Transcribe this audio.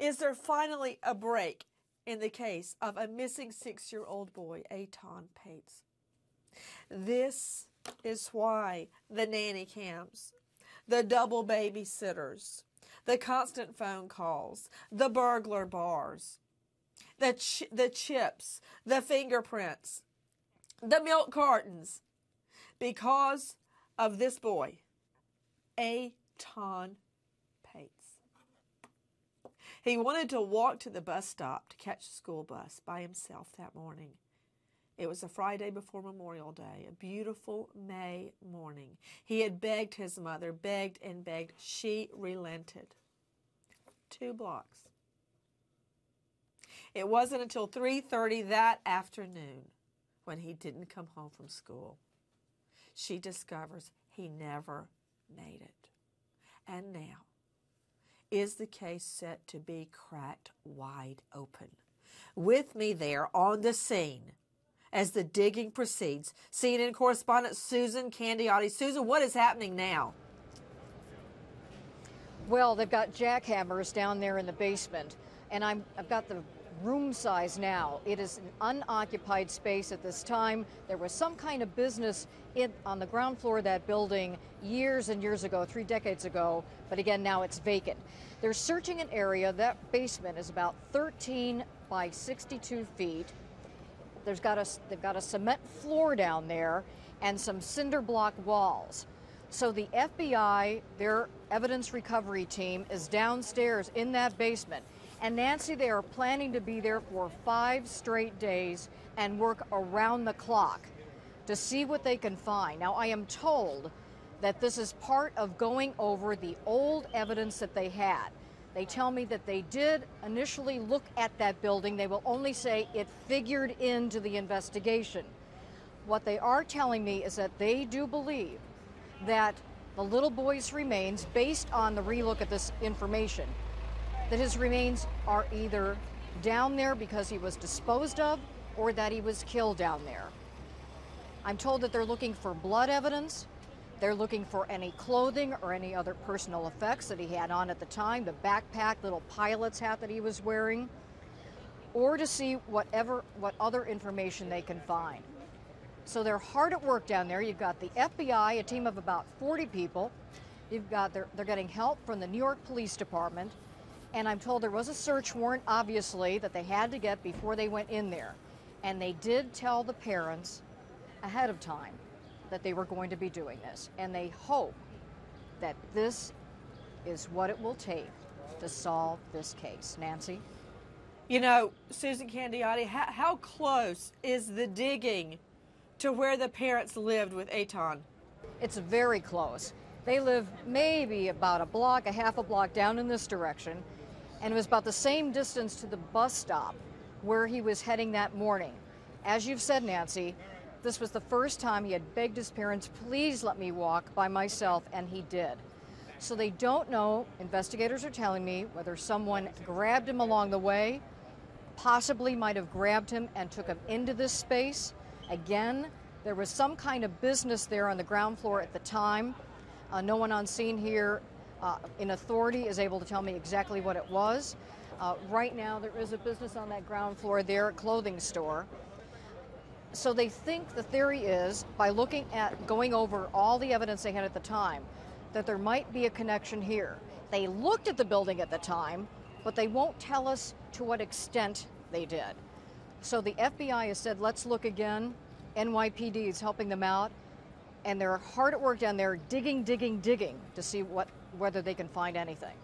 Is there finally a break in the case of a missing 6-year-old boy, Etan Patzâs? This is why the nanny cams, the double babysitters, the constant phone calls, the burglar bars, the chips, the fingerprints, the milk cartons, because of this boy, Etan Patzâs. He wanted to walk to the bus stop to catch the school bus by himself that morning. It was a Friday before Memorial Day, a beautiful May morning. He had begged his mother, begged and begged. She relented. 2 blocks. It wasn't until 3:30 that afternoon, when he didn't come home from school, she discovers he never made it. And now is the case set to be cracked wide open. With me there on the scene as the digging proceeds, CNN correspondent Susan Candiotti. Susan, what is happening now? Well, they've got jackhammers down there in the basement, and I've got the room size now. It is an unoccupied space at this time. There was some kind of business on the ground floor of that building years and years ago, 3 decades ago, but again, now it's vacant. They're searching an area. That basement is about 13 by 62 feet. They've got a cement floor down there and some cinder block walls. So the FBI, their evidence recovery team, is downstairs in that basement. And Nancy, they are planning to be there for 5 straight days and work around the clock to see what they can find. Now, I am told that this is part of going over the old evidence that they had. They tell me that they did initially look at that building. They will only say it figured into the investigation. What they are telling me is that they do believe that the little boy's remains, based on the relook at this information, that his remains are either down there because he was disposed of or that he was killed down there. I'm told that they're looking for blood evidence. They're looking for any clothing or any other personal effects that he had on at the time, the backpack, little pilot's hat that he was wearing, or to see what other information they can find. So they're hard at work down there. You've got the FBI, a team of about 40 people. They're getting help from the New York Police Department. And I'm told there was a search warrant, obviously, that they had to get before they went in there. And they did tell the parents ahead of time that they were going to be doing this. And they hope that this is what it will take to solve this case. Nancy? You know, Susan Candiotti, how close is the digging to where the parents lived with Etan? It's very close. They live maybe about a half a block down in this direction, and it was about the same distance to the bus stop where he was heading that morning. As you've said, Nancy, this was the first time he had begged his parents, please let me walk by myself, and he did. So they don't know, investigators are telling me, whether someone grabbed him along the way, possibly might have grabbed him and took him into this space. Again, there was some kind of business there on the ground floor at the time. No one on scene here in authority is able to tell me exactly what it was. Right now, there is a business on that ground floor there, a clothing store. So they think the theory is, by looking at going over all the evidence they had at the time, that there might be a connection here. They looked at the building at the time, but they won't tell us to what extent they did. So the FBI has said, let's look again. NYPD is helping them out, and they're hard at work down there digging to see whether they can find anything.